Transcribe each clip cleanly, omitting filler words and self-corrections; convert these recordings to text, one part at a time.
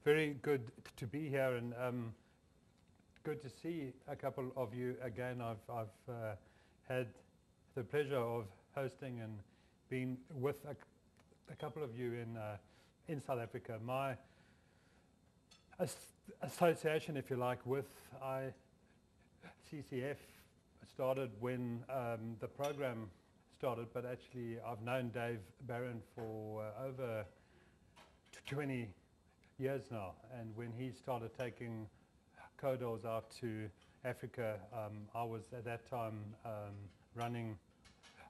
Very good to be here, and good to see a couple of you again. I've had the pleasure of hosting and being with a couple of you in South Africa. My association, if you like, with CCF started when the program started, but actually I've known Dave Barron for over 20 years now, and when he started taking CODOs out to Africa, I was at that time running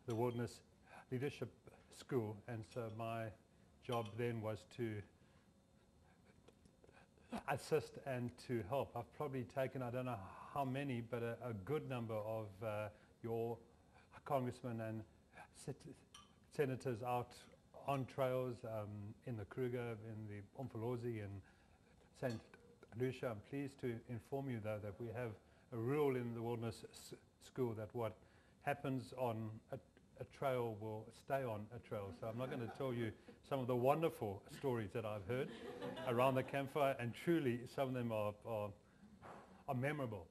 the Wilderness Leadership School, and so my job then was to assist and to help. I've probably taken, I don't know how many, but a good number of your congressmen and senators out on trails in the Kruger, in the Umfolozi and St. Lucia. I'm pleased to inform you though that we have a rule in the Wilderness School that what happens on a trail will stay on a trail. So I'm not going to tell you some of the wonderful stories that I've heard around the campfire, and truly some of them are memorable.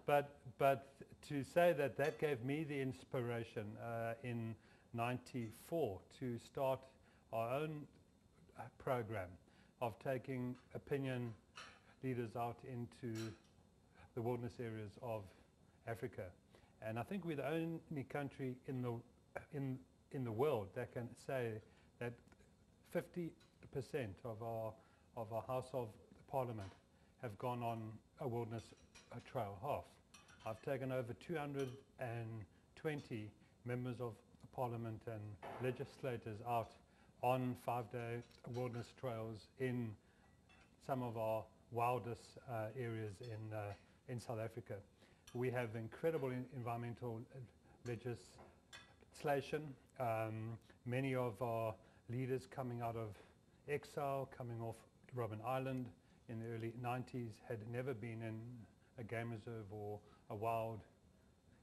But to say that gave me the inspiration in '94 to start our own program of taking opinion leaders out into the wilderness areas of Africa. And I think we're the only country in the world that can say that 50% of our House of Parliament have gone on a wilderness trail half. I've taken over 220 members of Parliament and legislators out on 5-day wilderness trails in some of our wildest areas in South Africa. We have incredible environmental legislation. Many of our leaders coming out of exile, coming off Robben Island in the early 90s, had never been in a game reserve or a wild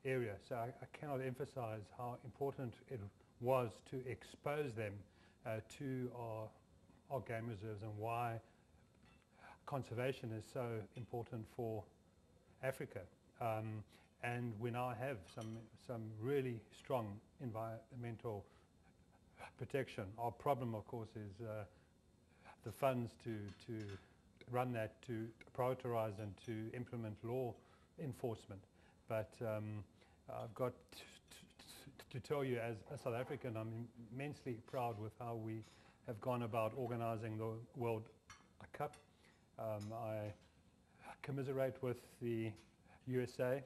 area. So I cannot emphasize how important it was to expose them to our game reserves, and why conservation is so important for Africa. And we now have some really strong environmental protection. Our problem, of course, is the funds to run that, to prioritize and to implement law enforcement. But I've got to tell you, as a South African, I'm immensely proud with how we have gone about organizing the World Cup. I commiserate with the USA,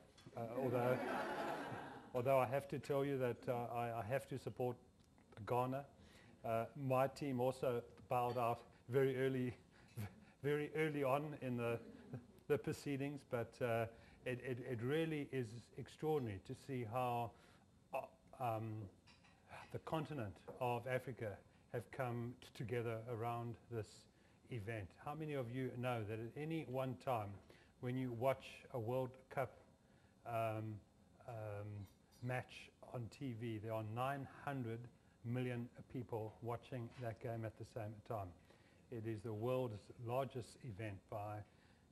although I have to tell you that I have to support Ghana. My team also bowed out very early on in the proceedings, but it really is extraordinary to see how the continent of Africa have come together around this event. How many of you know that at any one time when you watch a World Cup match on TV, there are 900 million people watching that game at the same time? It is the world's largest event by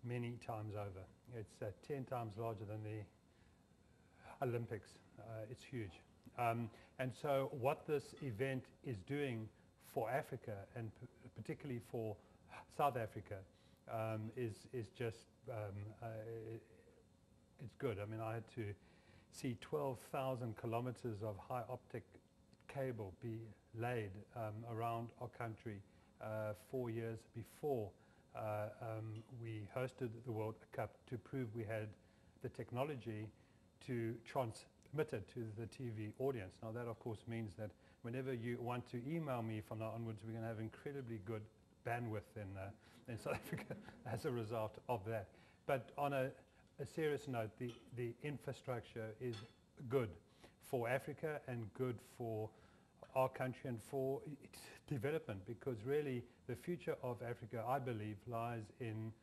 many times over. It's 10 times larger than the Olympics. It's huge. And so what this event is doing for Africa, and particularly for South Africa, is just, it's good. I mean, I had to see 12,000 kilometers of high optic cable be laid around our country 4 years before we hosted the World Cup, to prove we had the technology to transmit it to the TV audience. Now that of course means that whenever you want to email me from now onwards, we're going to have incredibly good bandwidth in South Africa as a result of that. But on a serious note, the infrastructure is good for Africa and good for our country and for its development, because really the future of Africa, I believe, lies in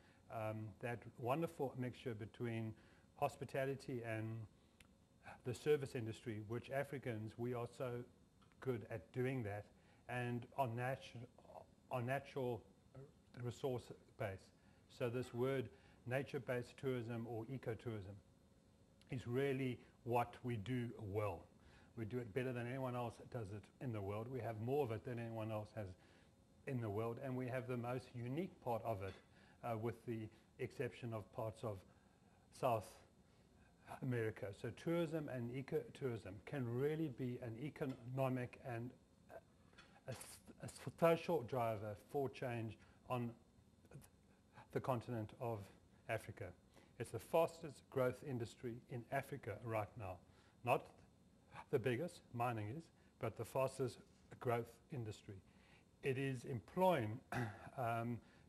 that wonderful mixture between hospitality and the service industry, which Africans, we are so good at doing that, and our are natural resource based. So this word nature-based tourism or ecotourism is really what we do well. We do it better than anyone else does it in the world. We have more of it than anyone else has in the world, and we have the most unique part of it, with the exception of parts of South America. So tourism and ecotourism can really be an economic and a social driver for change on the continent of Africa. It's the fastest growth industry in Africa right now. Not the biggest, mining is, but the fastest growth industry. It is employing,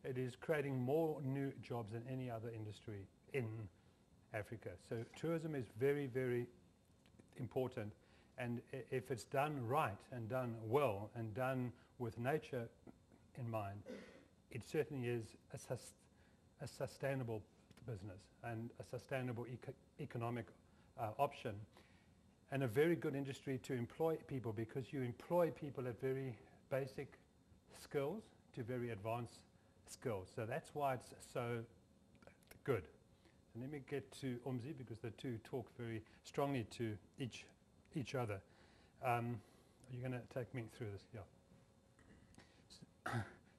it is creating more new jobs than any other industry in Africa. So tourism is very, very important, and if it's done right and done well and done with nature in mind, it certainly is a sustainable business and a sustainable economic option, and a very good industry to employ people, because you employ people at very basic skills to very advanced skills. So that's why it's so good. And let me get to Umzi, because the two talk very strongly to each other. Are you going to take me through this? Yeah.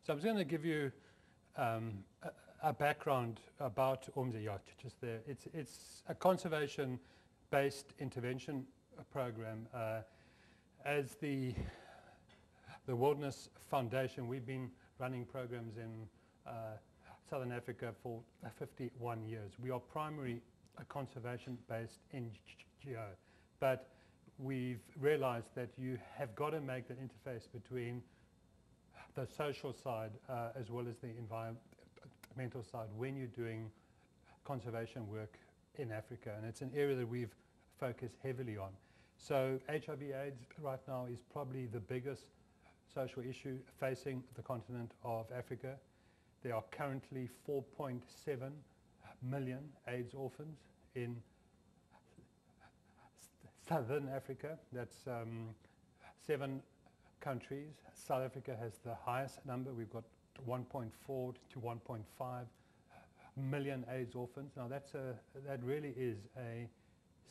So I'm just going to give you a background about Umzi. Yeah, just there. It's a conservation-based intervention program. As the Wilderness Foundation, we've been running programs in Southern Africa for 51 years. We are primarily a conservation-based NGO, but we've realized that you have got to make that interface between the social side as well as the environmental side when you're doing conservation work in Africa, and it's an area that we've focused heavily on. So HIV/AIDS right now is probably the biggest social issue facing the continent of Africa. There are currently 4.7 million AIDS orphans in Southern Africa. That's 7 countries. South Africa has the highest number. We've got 1.4 to 1.5 million AIDS orphans. Now that really is a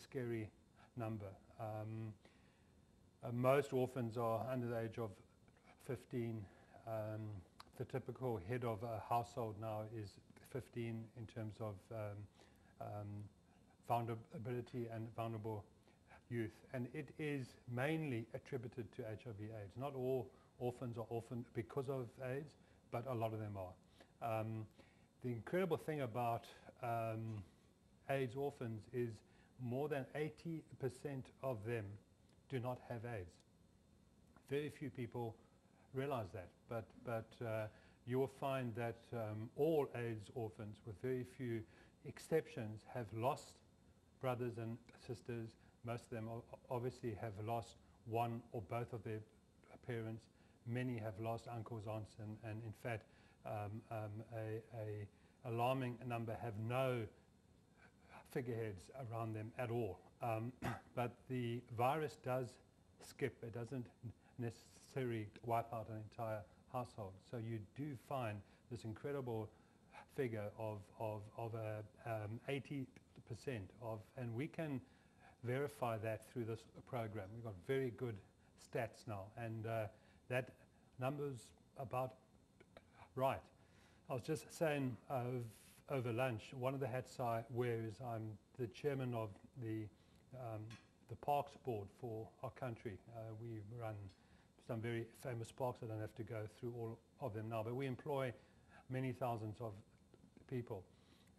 scary number. Most orphans are under the age of 15. The typical head of a household now is 15 in terms of vulnerability and vulnerable youth, and it is mainly attributed to HIV/AIDS. Not all orphans are orphaned because of AIDS, but a lot of them are. The incredible thing about AIDS orphans is more than 80% of them do not have AIDS. Very few people realize that, but you will find that all AIDS orphans, with very few exceptions, have lost brothers and sisters. Most of them obviously have lost one or both of their parents. Many have lost uncles, aunts, and in fact a alarming number have no figureheads around them at all. But the virus does skip. It doesn't necessarily wipe out an entire household. So you do find this incredible figure of 80% of, and we can verify that through this program. We've got very good stats now, and that number's about right. I was just saying over lunch, one of the hats I wear is I'm the chairman of the parks board for our country. We run some very famous parks. I don't have to go through all of them now, but we employ many thousands of people,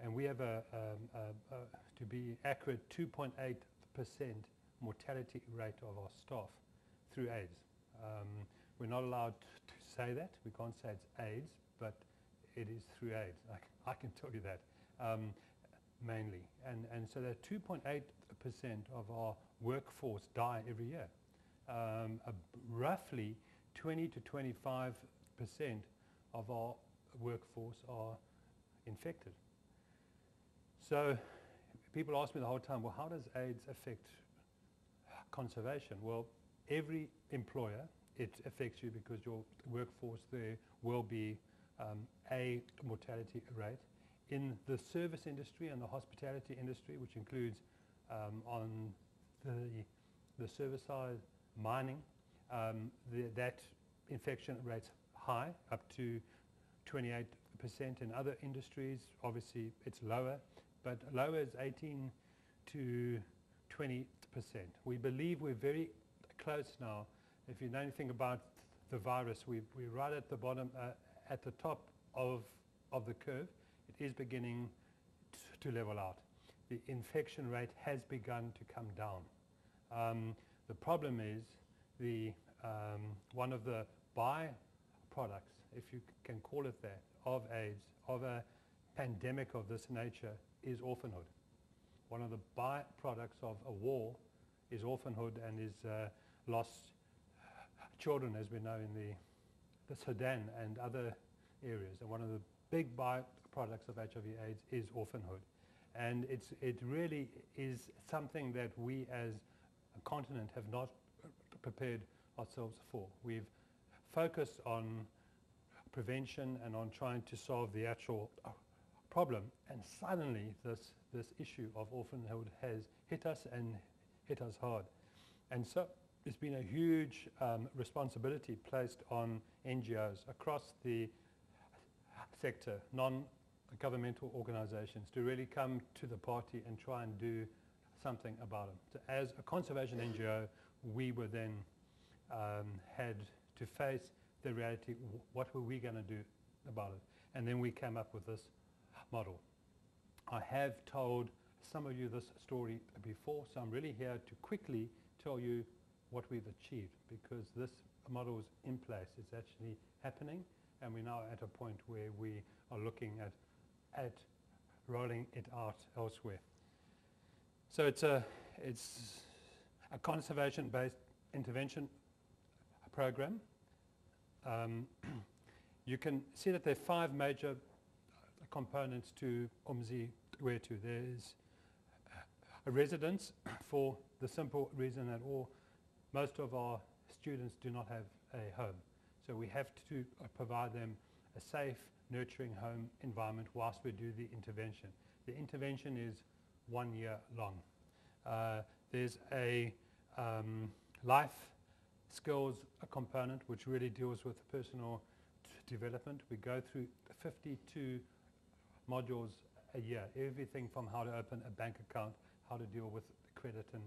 and we have to be accurate, 2.8% mortality rate of our staff through AIDS. We're not allowed to say that. We can't say it's AIDS, but it is through AIDS. I can tell you that, mainly. And so that 2.8% of our workforce die every year. Roughly 20 to 25% of our workforce are infected. So people ask me the whole time, well, how does AIDS affect conservation? Well, every employer it affects you because your workforce there will be a mortality rate. In the service industry and the hospitality industry, which includes on the service side, mining, that infection rate's high, up to 28%. In other industries, obviously it's lower, but lower is 18 to 20%. We believe we're very close now. If you know anything about the virus, we're right at the bottom, at the top of the curve. It is beginning to level out. The infection rate has begun to come down. The problem is one of the byproducts, if you can call it that, of AIDS, of a pandemic of this nature, is orphanhood. One of the byproducts of a war is orphanhood and is lost children, as we know in the Sudan and other areas. And one of the big byproducts of HIV/AIDS is orphanhood. And it really is something that we as a continent have not prepared ourselves for. We've focused on prevention and on trying to solve the actual problem, and suddenly this issue of orphanhood has hit us and hit us hard. And so there's been a huge responsibility placed on NGOs across the sector, non-governmental organizations, to really come to the party and try and do something about them. So as a conservation NGO, we were then had to face the reality, what were we going to do about it? And then we came up with this model. I have told some of you this story before, so I'm really here to quickly tell you what we've achieved, because this model is in place. It's actually happening, and we're now at a point where we are looking at rolling it out elsewhere. So it's a conservation-based intervention program. You can see that there are 5 major components to Umzi Wethu. There's a residence, for the simple reason that most of our students do not have a home. So we have to provide them a safe, nurturing home environment whilst we do the intervention. The intervention is 1 year long. There's a life skills component, which really deals with personal development. We go through 52 modules a year, everything from how to open a bank account, how to deal with credit and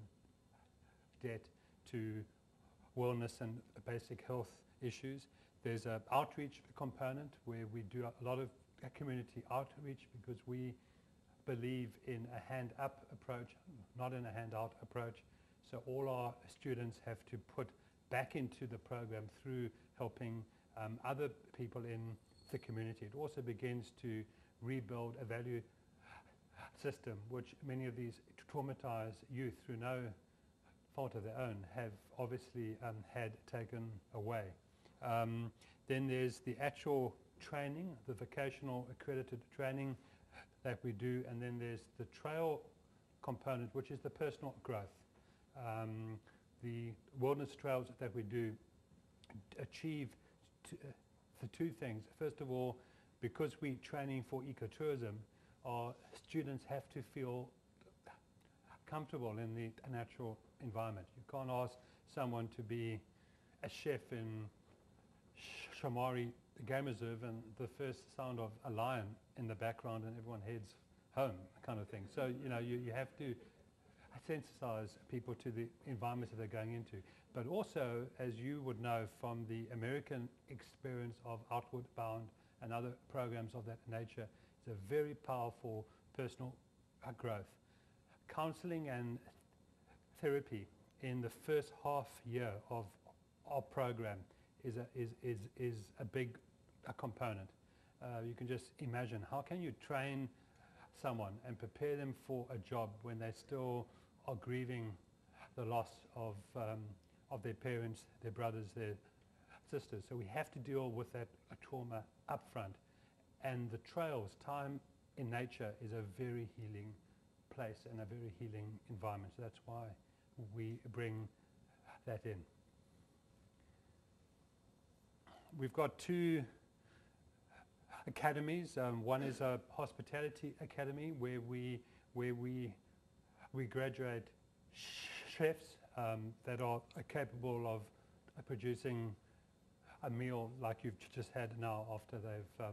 debt, to wellness and basic health issues. There's an outreach component where we do a lot of community outreach, because we believe in a hand-up approach, not in a hand-out approach. So all our students have to put back into the program through helping other people in the community. It also begins to rebuild a value system, which many of these traumatized youth, through no fault of their own, have obviously had taken away. Then there's the actual training, the vocational accredited training that we do, and then there's the trail component, which is the personal growth. The wilderness trails that we do achieve the 2 things. First of all, because we're training for ecotourism, our students have to feel comfortable in the natural environment. You can't ask someone to be a chef in Shamari Game Reserve and the first sound of a lion in the background and everyone heads home, kind of thing. So, you know, you have to sensitize people to the environments that they're going into. But also, as you would know from the American experience of Outward Bound and other programs of that nature, it's a very powerful personal growth. Counseling and therapy in the first half year of our program is a big component. You can just imagine, how can you train someone and prepare them for a job when they still are grieving the loss of their parents, their brothers, their sisters. So we have to deal with that trauma up front. And the trails, time in nature, is a very healing place and a very healing environment. So that's why we bring that in. we've got two academies. One is a hospitality academy where we graduate chefs that are capable of producing a meal like you've just had now after they've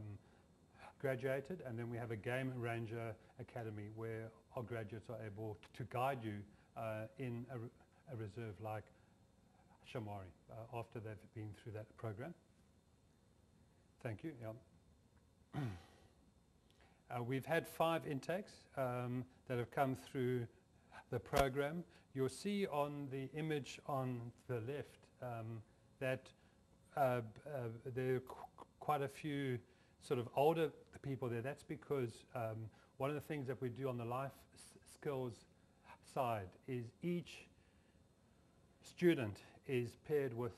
graduated. And then we have a game ranger academy where our graduates are able to guide you in a reserve like Shamari after they've been through that program. Thank you. Yeah. We've had 5 intakes that have come through the program. You'll see on the image on the left that there are quite a few sort of older people there. That's because one of the things that we do on the life skills side is each student is paired with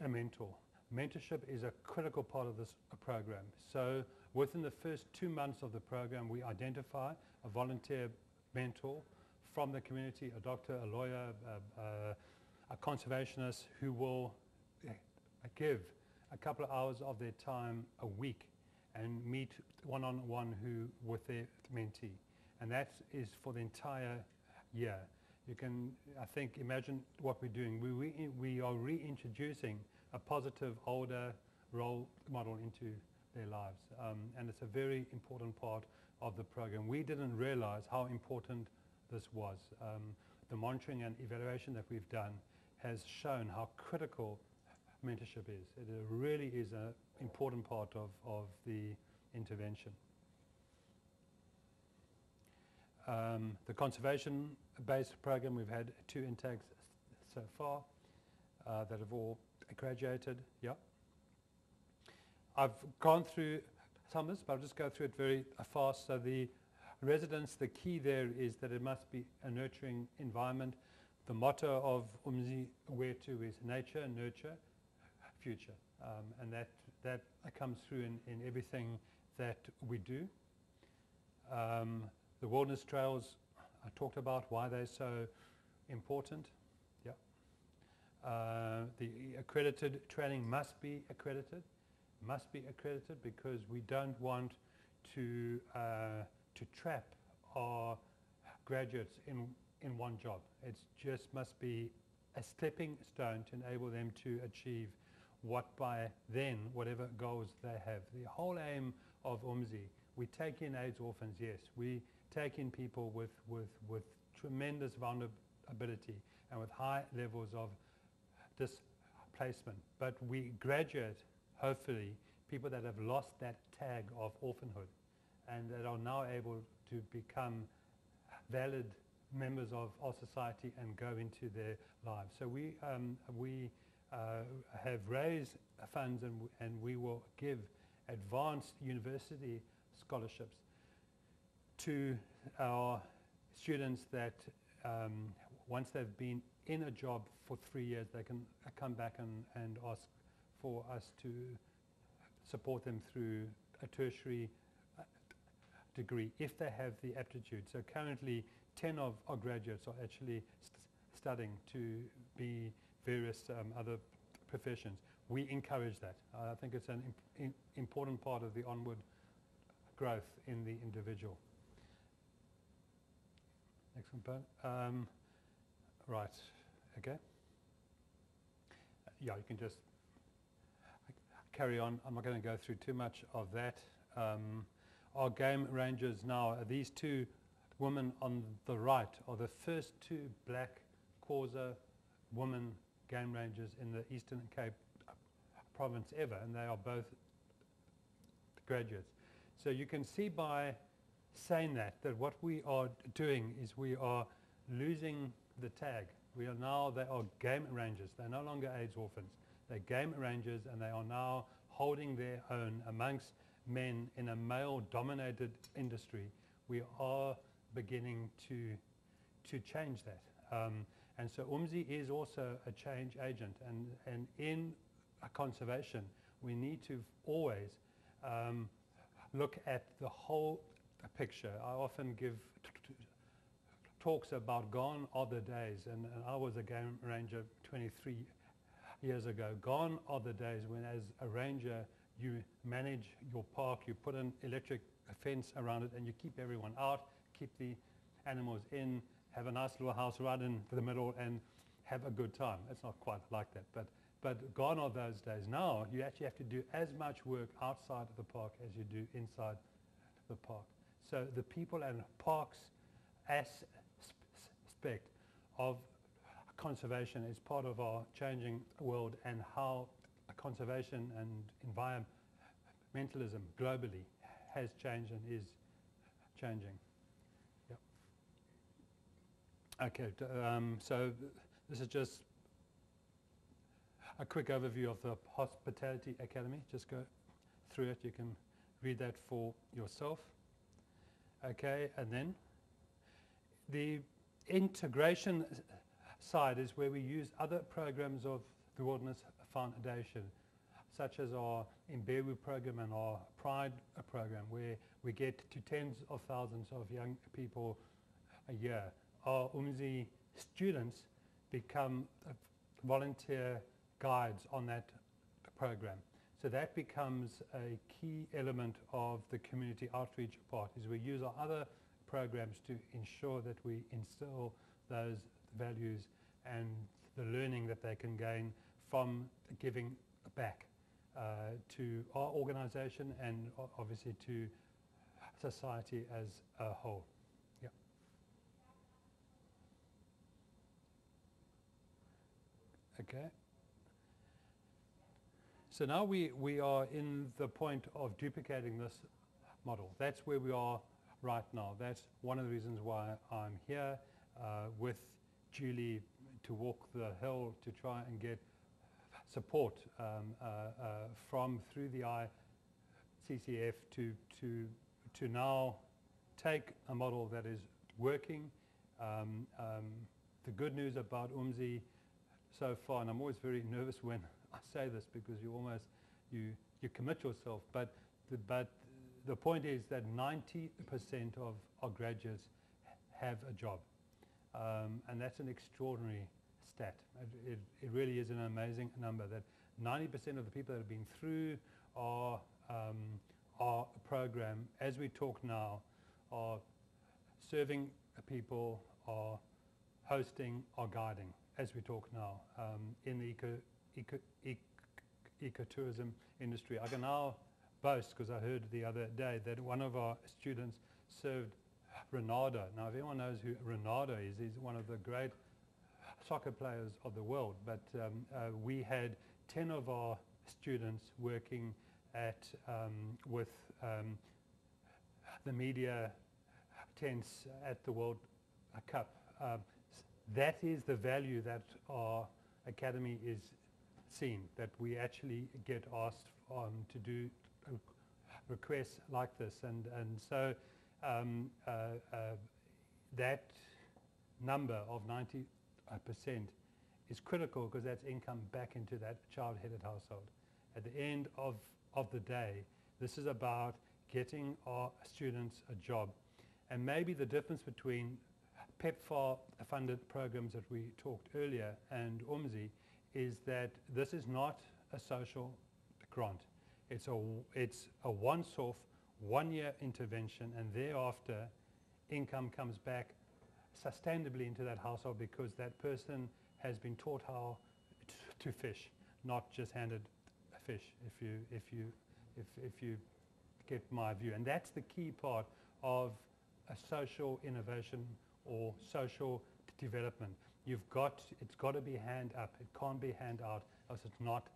a mentor. Mentorship is a critical part of this program. So within the first 2 months of the program, we identify a volunteer mentor from the community, a doctor, a lawyer, a conservationist who will give a couple of hours of their time a week and meet one-on-one with their mentee. And that is for the entire year. You can, I think, imagine what we're doing. We are reintroducing a positive older role model into their lives. And it's a very important part of the program. We didn't realize how important this was. The monitoring and evaluation that we've done has shown how critical mentorship is. It really is an important part of the intervention. The conservation-based program, we've had 2 intakes so far that have all graduated. Yeah. I've gone through some of this, but I'll just go through it very fast. So the residents, the key there is that it must be a nurturing environment. The motto of Umzi Wethu is nature, nurture, future. And that comes through in everything that we do. The wilderness trails, I talked about why they're so important. Yeah. The accredited training must be accredited. Must be accredited because we don't want to trap our graduates in one job. It just must be a stepping stone to enable them to achieve what by then, whatever goals they have. The whole aim of Omzi, we take in AIDS orphans, yes. We take in people with tremendous vulnerability and with high levels of displacement. But we graduate, hopefully, people that have lost that tag of orphanhood and that are now able to become valid members of our society and go into their lives. So we have raised funds and we will give advanced university scholarships to our students that once they've been in a job for 3 years, they can come back and ask for us to support them through a tertiary degree if they have the aptitude. So currently 10 of our graduates are actually studying to be various other professions. We encourage that. I think it's an important part of the onward growth in the individual. Next one, right, okay. Yeah, you can just carry on. I'm not going to go through too much of that. Our game rangers now, these 2 women on the right are the first 2 black Xhosa women game rangers in the Eastern Cape province ever, and they are both graduates. So you can see by saying that what we are doing is we are losing the tag. They are game rangers. They're no longer AIDS orphans. They're game rangers, and they are now holding their own amongst men in a male-dominated industry. We are beginning to change that. And so Umzi is also a change agent. And in conservation, we need to always look at the whole picture. I often give talks about gone are the days, and I was a game ranger 23 years ago. Gone are the days when, as a ranger, you manage your park, you put an electric fence around it, and you keep everyone out, keep the animals in, have a nice little house right in the middle, and have a good time. It's not quite like that, but gone are those days. Now you actually have to do as much work outside of the park as you do inside the park. So the people and parks aspect of conservation is part of our changing world, and how conservation and environmentalism globally has changed and is changing. Yep. Okay, so this is just a quick overview of the Hospitality Academy. Just go through it. You can read that for yourself. Okay, and then the integration side is where we use other programs of the Wilderness Foundation, such as our Imbewu program and our Pride program, where we get to tens of thousands of young people a year. Our Umzi students become volunteer guides on that program. So that becomes a key element of the community outreach part, is we use our other programs to ensure that we instill those values and the learning that they can gain from giving back to our organization and obviously to society as a whole. Yeah. Okay. So now we are in the point of duplicating this model. That's where we are right now. That's one of the reasons why I'm here with Julie to walk the hill to try and get support from through the ICCF to now take a model that is working. The good news about Umzi so far, and I'm always very nervous when I say this because you almost you commit yourself, but the point is that 90% of our graduates have a job, and that's an extraordinary stat. It really is an amazing number, that 90% of the people that have been through our program, as we talk now, are serving people, are hosting, are guiding, as we talk now, in the ecotourism industry. I can now boast, because I heard the other day that one of our students served Ronaldo. Now, if anyone knows who Ronaldo is, he's one of the great soccer players of the world. But we had 10 of our students working at with the media tents at the World Cup. That is the value that our academy is seen, that we actually get asked to do requests like this, and so that number of 90% is critical, because that's income back into that child-headed household. At the end of the day, this is about getting our students a job. And maybe the difference between PEPFAR-funded programs that we talked earlier and Omzi is that this is not a social grant. It's a once-off, one-year intervention, and thereafter income comes back sustainably into that household, because that person has been taught how to fish, not just handed a fish, if you get my view. And that's the key part of a social innovation or social development. It's got to be hand up. It can't be hand out, else it's not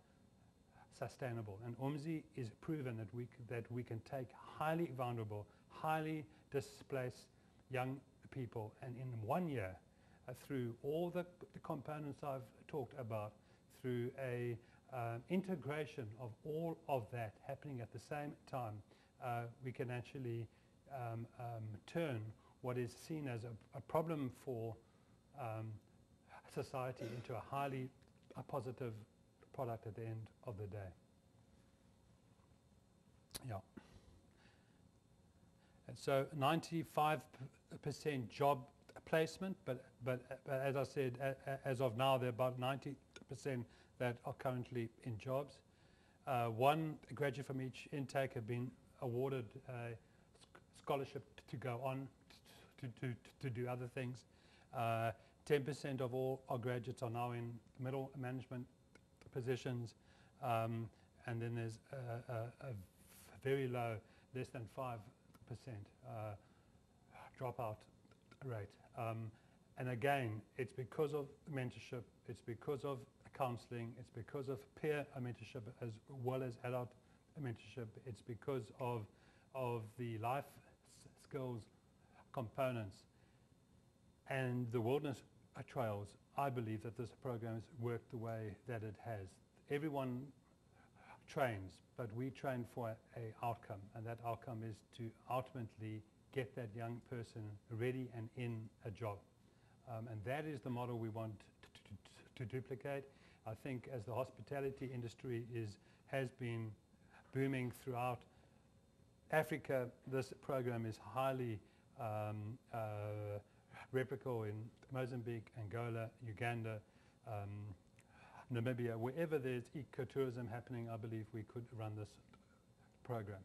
sustainable. And Omzi is proven that we can take highly vulnerable, highly displaced young people, and in 1 year, through all the components I've talked about, through a integration of all of that happening at the same time, we can actually turn what is seen as a problem for society into a highly positive product at the end of the day. Yeah. And so 95% job placement, but as I said, as of now, there are about 90% that are currently in jobs. One graduate from each intake have been awarded a scholarship to go on to do other things. 10% of all our graduates are now in middle management positions, and then there's a very low, less than 5% dropout rate. And again, it's because of mentorship, it's because of counseling, it's because of peer mentorship as well as adult mentorship, it's because of the life skills components and the wilderness trails. I believe that this program has worked the way that it has. Everyone trains, but we train for an outcome, and that outcome is to ultimately get that young person ready and in a job. And that is the model we want to duplicate. I think as the hospitality industry has been booming throughout Africa, this program is highly replicable in Mozambique, Angola, Uganda, Namibia. Wherever there's ecotourism happening, I believe we could run this program.